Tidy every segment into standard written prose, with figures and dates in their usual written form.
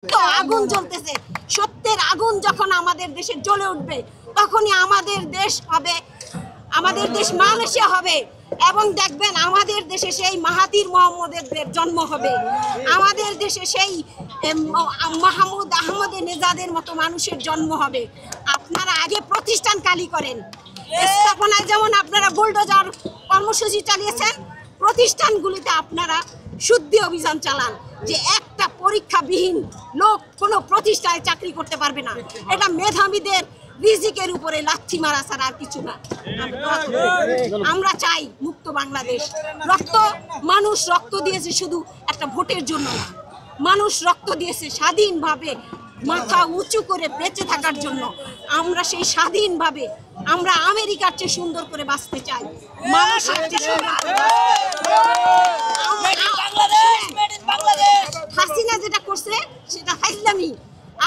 তো আগুন জ্বলতেছে, সত্যের আগুন যখন আমাদের দেশে জ্বলে উঠবে তখনই আমাদের দেশ হবে, আমাদের দেশ মালয়েশিয়া হবে। এবং দেখবেন আমাদের দেশে সেই মাহাতির মোহাম্মদের জন্ম হবে, আমাদের দেশে সেই মাহমুদ আহমদের নেজাদের মতো মানুষের জন্ম হবে। আপনারা আগে প্রতিষ্ঠান খালি করেন, স্থাপনায় যেমন আপনারা বুলডোজার কর্মসূচি চালিয়েছেন, প্রতিষ্ঠানগুলিতে আপনারা শুদ্ধি অভিযান চালান, যে একটা পরীক্ষাবিহীন লোক কোনো প্রতিষ্ঠানে চাকরি করতে পারবে না। এটা মেধাবীদের রিজিকের উপরে লাথি মারা ছাড়া আর কিছু না। আমরা চাই মুক্ত বাংলাদেশ। মানুষ রক্ত দিয়েছে শুধু একটা ভোটের জন্য না, মানুষ রক্ত দিয়েছে স্বাধীনভাবে মাথা উঁচু করে বেঁচে থাকার জন্য। আমরা সেই স্বাধীনভাবে আমরা আমেরিকার চেয়ে সুন্দর করে বাঁচতে চাই, মানুষের চেয়ে সুন্দর করে। হাসিনা যেটা করছে সেটা ফাইজলামি,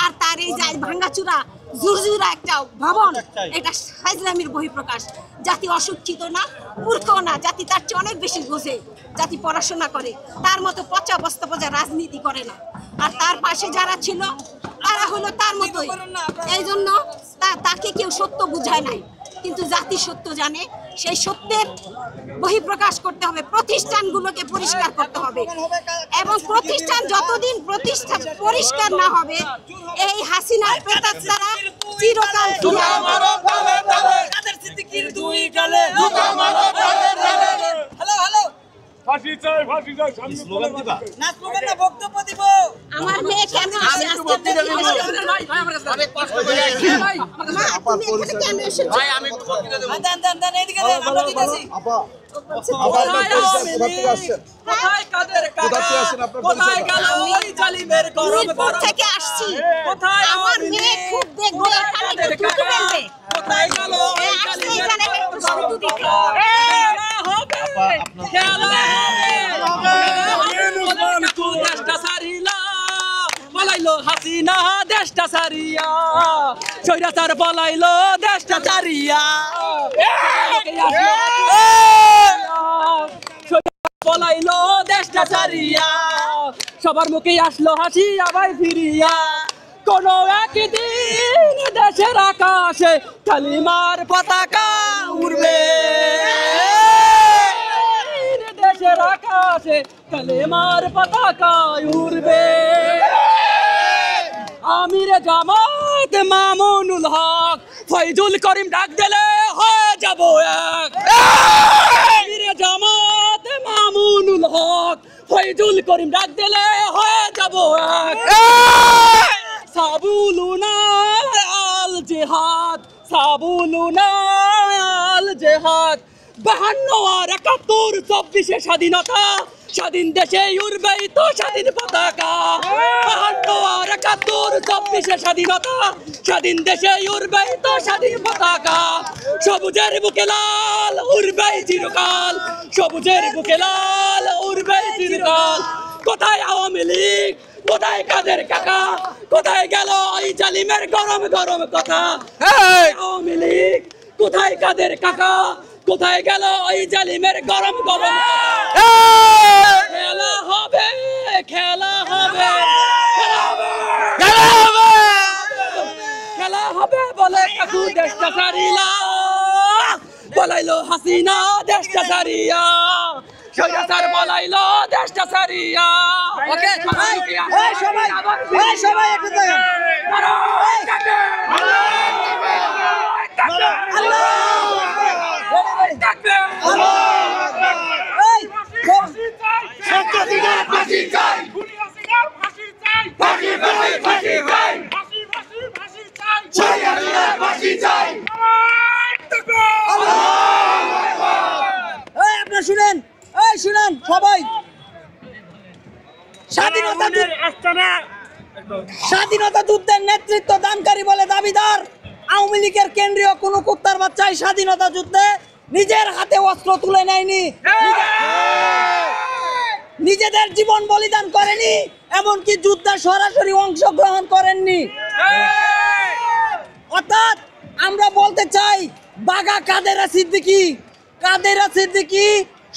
আর তার এই যে ভাঙ্গাচুরা জুরজুরা একটা ভবন, এটা ফাইজলামির বহিঃপ্রকাশ। জাতি অশিক্ষিত না, মূর্খ না, জাতি তার চেয়ে অনেক বেশি বোঝে, জাতি পড়াশোনা করে, তার মতো পচা বস্তা পচা রাজনীতি করে না। আর তার পাশে যারা ছিল তারা হলো তার মতোই, এই জন্য তাকে কেউ সত্য বুঝায় নাই, কিন্তু জাতি সত্য জানে। সেই সত্যের বহিঃপ্রকাশ করতে হবে, প্রতিষ্ঠানগুলোকে পরিষ্কার করতে হবে, এবং প্রতিষ্ঠান যতদিন পরিষ্কার না হবে এই হাসিনার প্রেতাত্মারা চিরকাল আমার মেয়ে কেন থেকে আসছি, আমার মেয়ে খুব দেখবে হাসিনা দেশটা সারিয়া, স্বৈরাচার পলাইলো দেশটা সারিয়া, পলাইলো দেশটা সারিয়া, সবার মুখে আসলো হাসি আবার ফিরিয়া। কোন একদিন দেশের আকাশে কালিমার পতাকা উড়বে, দেশের আকাশে কালিমার পতাকা উড়বে। আমির জামাত মামুনুল হক ফয়জুল করিম ডাক দিলে হয়ে যাব এক। আমির জামাত মামুনুল হক ফয়জুল করিম ডাক দিলে হয়ে যাব এক। সাবুলুনা আল জিহাদ, সাবুলুনা আল জিহাদ। 52 আর 71 24 স্বাধীনতা, স্বাধীন দেশে উড়বে তো স্বাধীন পতাকা। 52 আর 71 24 স্বাধীনতা, স্বাধীন দেশে উড়বে তো স্বাধীন পতাকা। সবুজের বুকে লাল উড়বে চিরকাল, সবুজের বুকে লাল উড়বে চিরকাল। কোথায় আওয়ামী লীগ, কোথায় কাদের কাকা, কোথায় গেল এই জালিমের গরম গরম কথা? আওয়ামী লীগ কোথায়, কাদের কাকা কোথায় গেল এই জালিমের গরম গরম? খেলা হবে, খেলা হবে, খেলা হবে বলে কাকু দেশটা সারিলা, বলাইলো হাসিনা দেশটা সারিয়া, স্বৈরাচার বলাইলো দেশটা সারিয়া। ওকে সবাই সবাই একটু দেখেন। আপনারা শুনেন, শুনেন সবাই, স্বাধীনতা যুদ্ধের নেতৃত্ব দানকারী বলে দাবিদার আওয়ামী লীগের কেন্দ্রীয় কোন কুত্তার বাচ্চাই স্বাধীনতা যুদ্ধে নিজের হাতে অস্ত্র তুলে নেয়নি, নিজেদের জীবন বলিদান করেনি, এমনকি যুদ্ধে সরাসরি অংশগ্রহণ করেননি। অর্থাৎ আমরা বলতে চাই, বাঘা কাদেরা সিদ্দিকী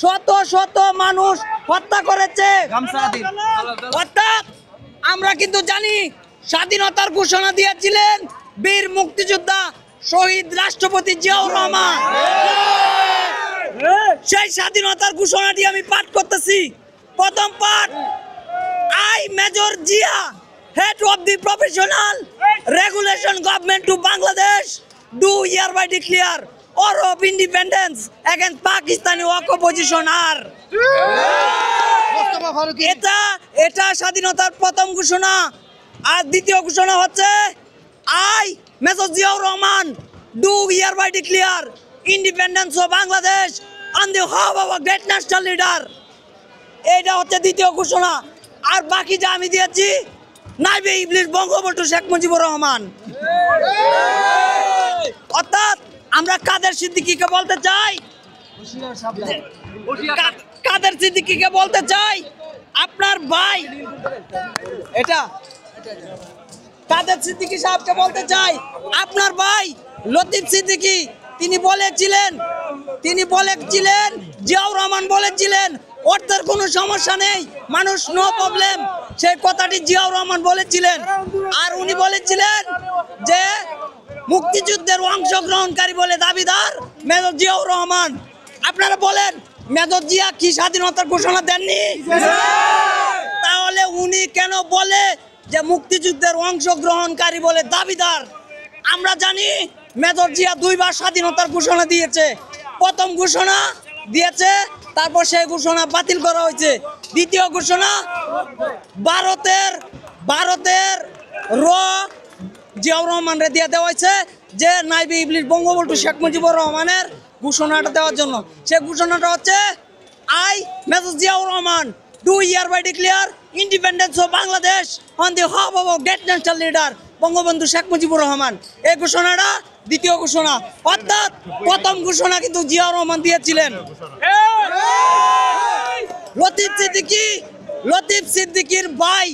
শত শত মানুষ হত্যা করেছে। অর্থাৎ আমরা কিন্তু জানি স্বাধীনতার ঘোষণা দিয়েছিলেন বীর মুক্তিযোদ্ধা শহীদ রাষ্ট্রপতি জিয়াউর রহমান। সেই স্বাধীনতার ঘোষণাটি আমি পাঠ করতেছি। প্রথম পাঠ, I Major Jia, head of the professional regulation government to Bangladesh, do hereby declare war of independence against Pakistani opposition are. এটা স্বাধীনতার প্রথম ঘোষণা। আর দ্বিতীয় ঘোষণা হচ্ছে I Major Jiaur Rahman do hereby declare independence of Bangladesh on the behalf of a great national leader. এটা হচ্ছে দ্বিতীয় ঘোষণা। আর বাকি যা আমি দিয়েছি নাইবে ইবলিস বঙ্গবন্ধু শেখ মুজিবুর রহমান। অর্থাৎ আমরা কাদের সিদ্দিকীকে বলতে চাই, কাদের সিদ্দিকীকে বলতে চাই আপনার ভাই, এটা কাদের সিদ্দিকী সাহেবকে বলতে চাই আপনার ভাই লতিফ সিদ্দিকী তিনি বলেছিলেন জিয়াউর রহমান বলেছিলেন অর্থের কোনো সমস্যা নেই, মানুষ নো প্রবলেম, সেই কথাটি জিয়াউর রহমান বলেছিলেন। আর উনি বলেছিলেন যে মুক্তিযুদ্ধের অংশগ্রহণকারী বলে দাবিদার মেজর জিয়াউর রহমান। আপনারা বলেন মেজর জিয়া কি স্বাধীনতার ঘোষণা দেননি? তাহলে উনি কেন বলে যে মুক্তিযুদ্ধের অংশগ্রহণকারী বলে দাবিদার? আমরা জানি মেজর জিয়া দুইবার স্বাধীনতার ঘোষণা দিয়েছে। প্রথম ঘোষণা দিয়েছে, তারপর সেই ঘোষণা বাতিল করা হয়েছে। দ্বিতীয় ঘোষণা ভারতের জিয়াউর রহমানরে দিয়ে দেওয়া হয়েছে যে নাইবে ইবলিস বঙ্গবন্ধু শেখ মুজিবুর রহমানের ঘোষণাটা দেওয়ার জন্য। সেই ঘোষণাটা হচ্ছে I Major Jiaur Rahman do hereby declare independence of Bangladesh on the behalf of a great national leader Bangabandhu Sheikh Mujibur Rahman. এই ঘোষণাটা দ্বিতীয় ঘোষণা। অর্থাৎ প্রথম ঘোষণা কিন্তু জিয়াউর রহমান দিয়েছিলেন। লতিফ সিদ্দিকীর ভাই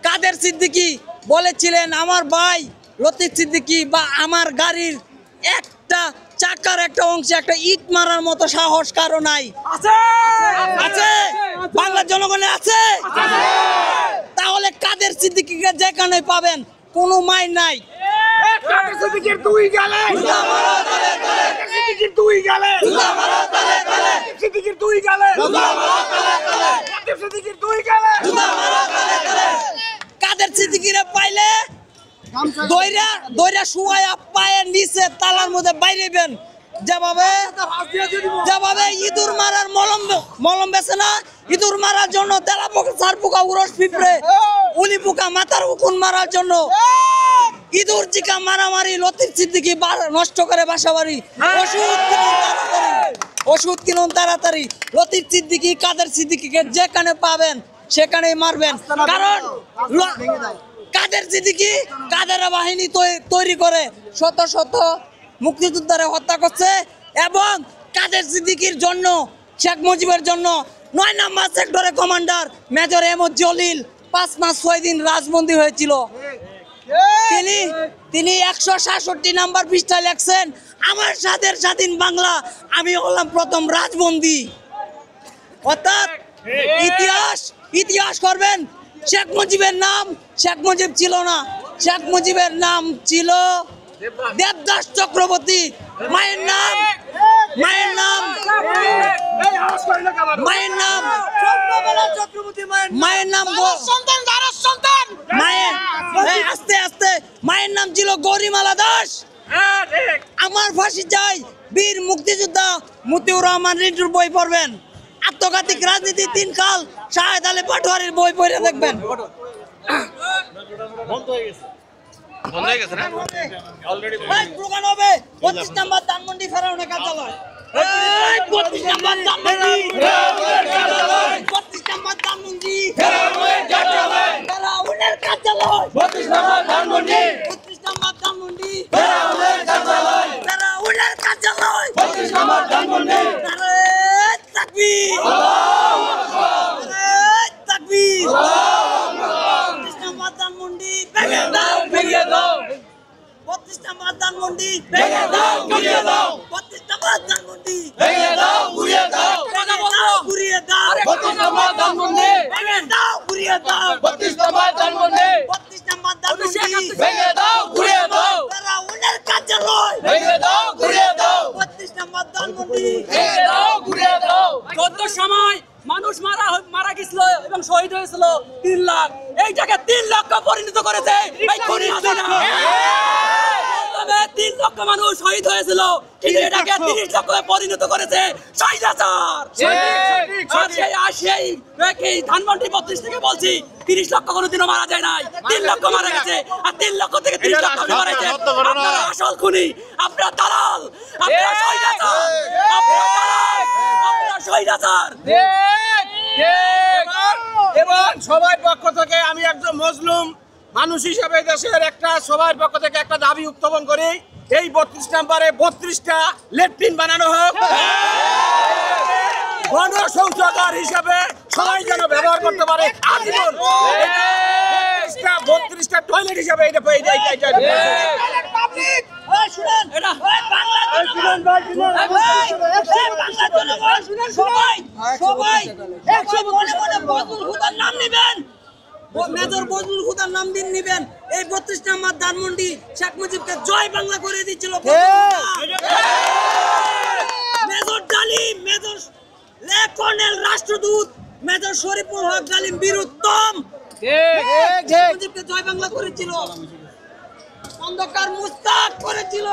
কাদের সিদ্দিকী বলেছিলেন আমার ভাই লতিফ সিদ্দিকী বা আমার গাড়ির একটা চাকার একটা অংশে একটা ইট মারার মতো সাহস কারো নাই। আছে বাংলার জনগণে আছে। তাহলে কাদের সিদ্দিকীকে যেখানে পাবেন কোনো মাই নাই। কাদের সিদ্দিকীরে পাইলে দইরা শুয়ায়া পায়ের নিচে তালার মধ্যে বাইরেবেন। যেভাবে ইঁদুর মারার মলম বেছে না, ইঁদুর মারার জন্য তেলা পোকা, সার পোকা, উরস পিঁপড়ে, উলি পোকা, মাথার উকুন মারার জন্য ইঁদুর চিকা মারামারি লতিফ সিদ্দিকী নষ্ট করে বাসা বাড়ি। ওষুধ কিনুন তাড়াতাড়ি। লতিফ সিদ্দিকী কাদের সিদ্দিকীকে যেখানে পাবেন সেখানেই মারবেন। কারণ কাদের সিদ্দিকী কাদের বাহিনী তৈরি করে শত শত মুক্তিযোদ্ধারে হত্যা করছে এবং কাদের সিদ্দিকীর জন্য শেখ মুজিবের জন্য ৯ নম্বর সেক্টরে কমান্ডার মেজর এম জলিল ৫ মাস ৬ দিন রাজবন্দী হয়েছিল। তিনি ১৬৭ নাম্বার পৃষ্ঠায় লেখছেন আমার স্বাধীন বাংলা, আমি হলাম প্রথম রাজবন্দী। অর্থাৎ ইতিহাস করবেন। শেখ মুজিবের নাম শেখ মুজিব ছিল না, শেখ মুজিবের নাম ছিল দেবদাস চক্রবর্তী। মায়ের নাম ছিল গৌরীমালা দাস। আমার ফাঁসি চাই বীর মুক্তিযোদ্ধা মতিউর রহমান রিন্টুর বই পড়বেন। আত্মঘাতিক রাজনীতি ৩ কাল শাহেদ আলী পাটোয়ারির বই পড়ে দেখবেন। বন্ধ হয়ে গেছে না অলরেডি স্লোগান হবে 25 নম্বর ধানমন্ডি ফেরাউনের কার্যালয়। 25 নম্বর ধানমন্ডি ফেরাউনের কার্যালয়। 25 নম্বর ধানমন্ডি ফেরাউনের কার্যালয়। ফেরাউনের কার্যালয় 25 নম্বর ধানমন্ডি। 25 নম্বর ধানমন্ডি ফেরাউনের কার্যালয়। ফেরাউনের কার্যালয় 25 নম্বর ধানমন্ডি। নারে তাকবীর, আল্লাহু আকবার। নারে তাকবীর, আল্লাহু আকবার। 25 নম্বর ধানমন্ডি ভেঙে দাও, ভেঙে দাও। 25 নম্বর ধানমন্ডি ভেঙে দাও, ভেঙে দাও। 25 নম্বর ধানমন্ডি ভেঙে দাও ঘুরিয়ে দাও কথা বলো ঘুরিয়ে দাও 32 নম্বর ধানমন্ডি ভেঙে দাও ঘুরিয়ে দাও 32 নম্বর ধানমন্ডি 32 নম্বর ধানমন্ডি ভেঙে দাও ঘুরিয়ে দাও তারা উনার কার্যালয় ভেঙে দাও ঘুরিয়ে দাও 32 নম্বর ধানমন্ডি ভেঙে দাও ঘুরিয়ে দাও যত সময় মানুষ মারা গেছিল এবং শহীদ হয়েছিল 3 লাখ এইটাকে 3 লক্ষ পরিণত করেছে এই খুনি হাসিনা 3 লক্ষ মানুষ শহীদ হয়েছিল কিন্তু এটাকে 30 লক্ষে পরিণত করেছে স্বৈরাচার সেই ধানমন্ডি 32 থেকে বলছি 30 লক্ষ কোনোদিনও মারা যায় নাই 3 লক্ষ মারা গেছে আর 3 লক্ষ থেকে 30 লক্ষ মারা গেছে আপনারা আসল খুনি আপনারা দালাল আপনারা স্বৈরাচার আপনারা দালাল আপনারা স্বৈরাচার এবং সবার পক্ষ থেকে আমি একজন মজলুম মানুষ হিসেবে দেশের একটা সবার পক্ষ থেকে একটা দাবি উত্থাপন করি এই 32 নম্বরে 32টা লেট্রিন বানানো হোক গণ শৌচাগার হিসেবে সবাই যেন ব্যবহার করতে পারে আজীবন 32টা টয়লেট হিসেবে মেজর বজলুল হুদার নাম নিবেন এই 32 নম্বর ধানমন্ডি শেখ মুজিবকে জয় বাংলা করে দিচ্ছিল মেজর ডালিম মেজর কর্নেল রাষ্ট্রদূত মেজর শরীফুল হক ডালিম বীরুত্তম শেখ মুজিবকে জয় বাংলা করেছিল অন্ধকার মুস্তাক করেছিল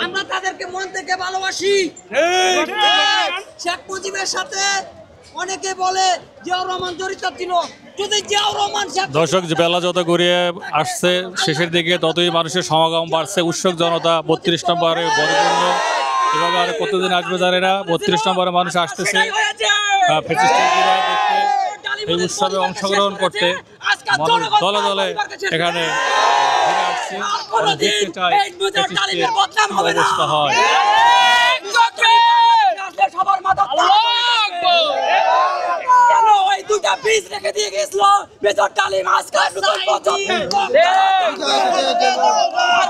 আমরা তাদেরকে মন থেকে ভালোবাসি শেখ মুজিবের সাথে অনেকে বলে জিয়াউর রহমান জড়িত ছিল যদি জিয়াউর রহমান দর্শক বেলা যত গড়িয়ে আসছে শেষের দিকে ততই মানুষের সমাগম বাড়ছে উৎসুক জনতা 32 নম্বরে ভরপূর্ণ এভাবে আর কতদিন আসবে জানি না 32 নম্বরে মানুষ আসতেছে ফ্যাসিস্টের বিদায় দেখতে এই উৎসবে অংশগ্রহণ করতে মানুষ দলে দলে এখানে ঘুরে আসছে দেখতে চায় ফ্যাসিস্টের অবস্থা হয় সবার মাথা কেন ওই দুটা পিস রেখে দিয়ে গেছিল মেজর ডালিম আজকাল নতুন বছর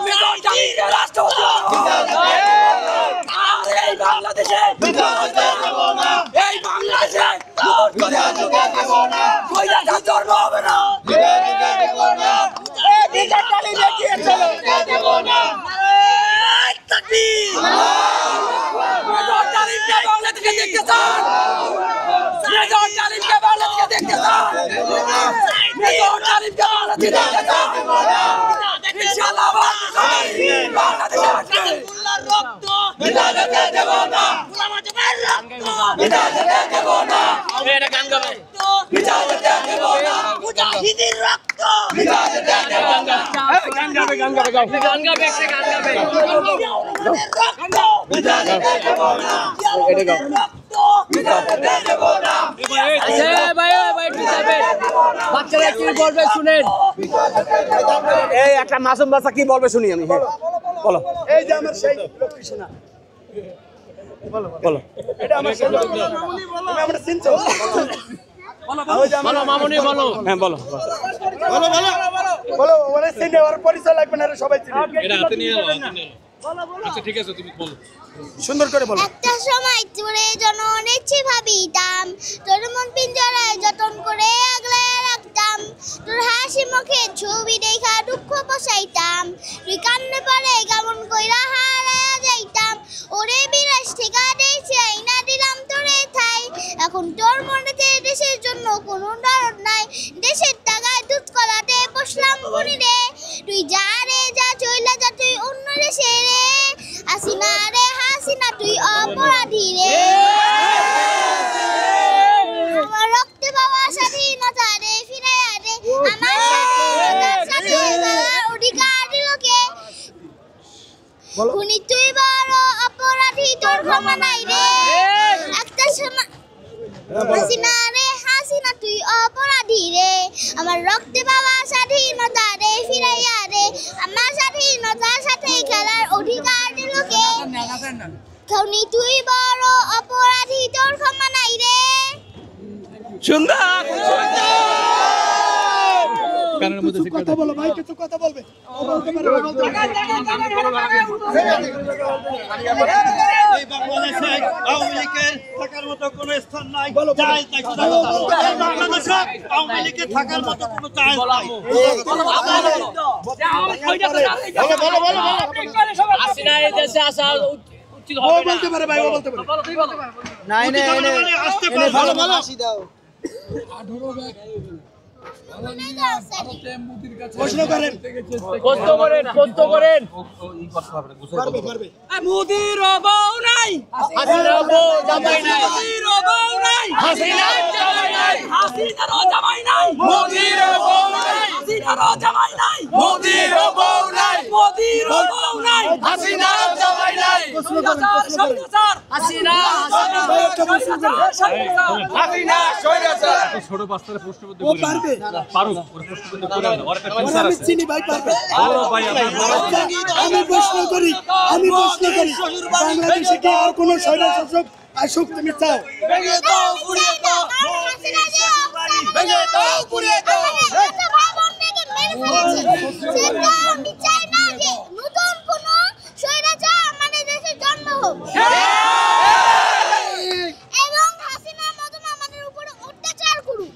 মেজর ডালিম রাষ্ট্রপতি এই বাংলাদেশে কইরা জন্ম হবে না মেজর ডালিম এগিয়ে চলো মেজর ডালিমকে বাংলাদেশে দেখতে চান মেজর ডালিমকে বাংলাদেশে দেখতে চান মেজর ডালিমকে বাংলাদেশে দেখতে চান ইনশাআল্লাহ বাংলাদেশে আসবে রক্ত বিনা যেতে দেব না গোলাম আজমের রক্ত বিনা যেতে দেব না এটা গান গাবে বিনা যেতে দেব না মুজাহিদের রক্ত বিনা যেতে দেব না গান গাবে গান গাবে গান গাবে একটা গান গাবে রক্ত বিনা যেতে দেব না এটা গাও রক্ত বিনা যেতে দেব না ভাই ঠিক আছে বাচ্চারা কি বলবে শুনেন এই একটা মাসুম বাচ্চা কি বলবে শুনি আমি বলো এই যে আমার সেই লক্ষ্মী সোনা বলো এটা আমার সেই মামুনি বলো আমরা চিনছো বলো মামুনি বলো হ্যাঁ বলো বলো বলো বলো ওরে চিনে ওর পরিচয় লাগবে না সবাই চিনে এটা হাতে নিয়ে এলো আচ্ছা ঠিক আছে তুমি বলো সুন্দর করে বলো একটা সময় তোরে জননের চেয়ে ভাবিতাম তোর মন পিঞ্জরায় যতন করে আগলে রাখতাম তোর হাসি মুখে ছবি দেখা দুঃখ বসাইতাম তুই কান্নে পরে কেমন কইরা হারায়া যাইতাম ওরে বিরাজ ঠিকা দিয়েছি আইনা দিলাম তোরে ঠাই এখন তোর মনেতে দেশের জন্য কোনো দরদ নাই দেশের টাকায় দুধ কলাতে বসলাম গুনি রে তুই যা রে যা চইলা যা তুই অন্য দেশে রে হাসিনা রে হাসিনা তুই অপরাধী রে আমার রক্তে বাবা স্বাধীনতা রে ফিরাইয়া রে আমার স্বাধীনতার অধিকার দিল কে খুনি তুই বড় অপরাধী তোর ক্ষমা নাই রে একটা সময় হাসিনা রে হাসিনা তুই অপরাধী রে আমার রক্তে বাবা স্বাধীনতা রে ফিরাইয়া রে আমার স্বাধীনতার সাথে খেলার অধিকার দিল কে খুনি তুই বড় অপরাধী তোর ক্ষমা নাই রে সুন্দর কানের মধ্যে কথা বলো ভাই, কিছু কথা বলবে। এই বাংলাদেশে আওয়ামী লীগের থাকার মতো কোনো স্থান নাই, জায়েজ নাই। এই বাংলাদেশে আওয়ামী লীগের থাকার মতো কোনো জায়েজ নাই। হাসিনা এই দেশে আসা উচিত ও হবে না। বলতে পারে ভাই, ও বলতে পারে। নাই নাই আসতে পারে ভালো ভালো প্রশ্ন করেন। কষ্ট করেন, কষ্ট করেন। পারবে পারবে। মোদির বউ নাই, হাসিনা বউ জামাই নাই, মোদির বউ নাই, হাসিনার জামাই নাই, হাসিনার জামাই নাই, মোদির বউ নাই, হাসিনার জামাই নাই, মোদির বউ নাই, মোদির বউ নাই, হাসিনার জামাই নাই, স্বৈরাচার, স্বৈরাচার, হাসিনা ভাই একটা প্রশ্ন করেন। হাসিনা স্বৈরাচার। ছোট বাচ্চারা প্রশ্ন করতে ও পারবে। পারুক, ওরা প্রশ্ন করতে পারে না, ওর একটা ওরা টিচার আমি আছে। চিনি ভাই, পারবে। ও ভাই আপনার আচ্ছা, আমি প্রশ্ন করি, আমি প্রশ্ন করি, বাংলাদেশে কি আর কোনো স্বৈর শাসক আসুক তুমি চাও? ভেঙে দাও, পুড়িয়ে দাও, ভেঙে দাও, পুড়িয়ে দাও। সেটা আমি চাই না যে নতুন কোনো স্বৈরাচার আমাদের দেশে জন্ম হোক। এবং হাসিনার মতন আমাদের উপরে অত্যাচার করুক।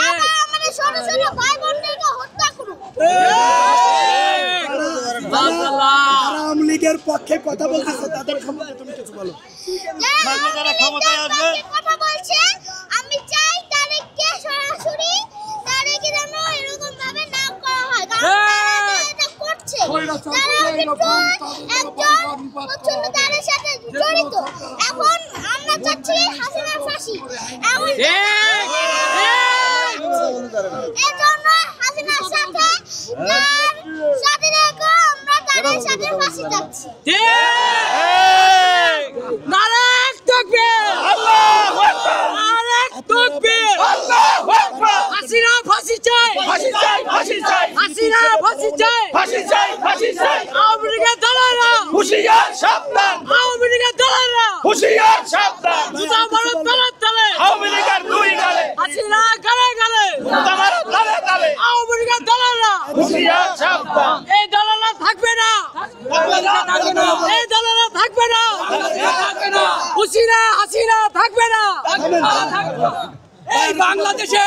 আবার আমাদের ছোট ছোট ভাই বোনদেরকে হত্যা করুক। যারা আওয়ামী লীগের পক্ষে কথা বলতেছে তাদের সম্পর্কে তুমি কিছু বলো। যারা ক্ষমতায় আসবে কথা বলছে, আমি চাই তাদেরকে সরাসরি তাদেরকে যেন এরকম ভাবে না করা হয়, কারণ তারা এটা করছে, তারা একজন প্রচন্ড তাদের সাথে জড়িত। এখন আমরা চাচ্ছি হাসিনার ফাঁসি। এখন এজন্য হাসিনার সাথে রেখে আমরা তাদের সাথে ফাঁসি চাচ্ছি। নারায়ণ তাকবীর, আল্লাহু আকবার, নারায়ণ তাকবীর, আল্লাহু আকবার। হাসিনা ফাঁসি চাই, ফাঁসি চাই, ফাঁসি চাই, হাসিনা ফাঁসি চাই, ফাঁসি চাই, ফাঁসি চাই। আওয়ামী লীগের দালালরা হুঁশিয়ার সাবধান, আওয়ামী লীগের দালালরা হুঁশিয়ার সাবধান। জুতা মারো তালের তালে, আওয়ামী লীগের দুই গালে, হাসিনা গালে গালে, তোমার তালে তালে, আওয়ামী লীগের দালালরা, হুঁশিয়ার সাবধান। এই দালালরা থাকবে না, এই দালালরা থাকবে না, হাসিনা হাসিনা থাকবে না। এই বাংলাদেশে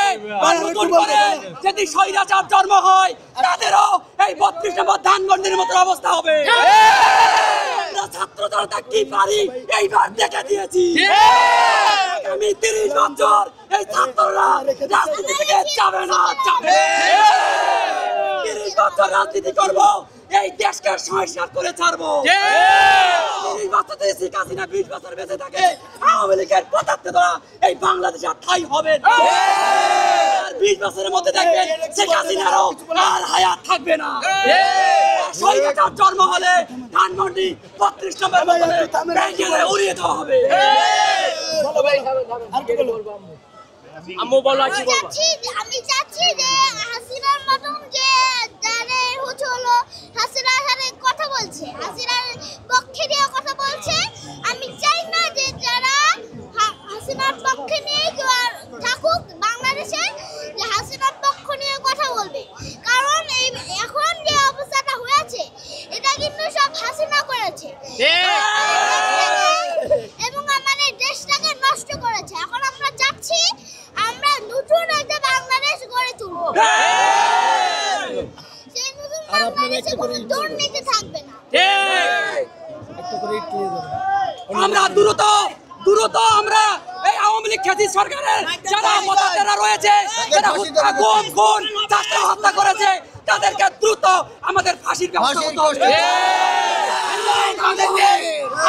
নতুন করে যদি স্বৈরাচার জন্ম হয়, তাদেরও এই 32 নম্বর ধানমন্ডির মতো অবস্থা হবে। আমরা ছাত্র জনতা কি পারি এইবার দেখে দিয়েছি। আগামী 30 বছর এই ছাত্ররা রাজনীতি থেকে যাবে না, যাবে। 30 বছর রাজনীতি করব, এই দেশকে সংস্কার করে ছাড়বো। 30 বছর থেকে শেখ হাসিনা 20 বছর বেঁচে থাকে, আওয়ামী লীগের পতাকা দ্বারা এই বাংলাদেশে আর ঠাঁই হবে না। আর 20 বছরের মধ্যে দেখবেন শেখ হাসিনারও আর হায়াত থাকবে না। স্বৈরাচার জন্ম হলে ধানমন্ডি 32 নম্বর বদলে ভেঙে উড়িয়ে দেওয়া হবে। আম্মু বলো কি বলবো? আমি চাচ্ছি যে হাসিনার মতন যে যারা হলো হাসিনার সাথে কথা বলছে, হাসিনার পক্ষে নিয়ে কথা বলছে, আমি চাই না যে যারা হাসিনার পক্ষে নিয়ে থাকুক বাংলাদেশে, যে হাসিনার পক্ষ নিয়ে কথা বলবে। কারণ এই এখন যে অবস্থাটা হয়েছে এটা কিন্তু সব হাসিনা করেছে এবং আমাদের দেশটাকে নষ্ট করেছে। এখন আমরা চাচ্ছি আমরা নতুন একটা বাংলাদেশ গড়ে তুলব। সেই নতুন বাংলাদেশে কোনো দুর্নীতি থাকবে না। আমরা দ্রুত আমরা এই আওয়ামী লীগ খ্যাতি সরকারের যারা মদতদাতা রয়েছে, যারা হত্যা গুম খুন ছাত্র হত্যা করেছে, তাদেরকে দ্রুত আমাদের ফাঁসির ব্যবস্থা করতে হবে।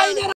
আইনের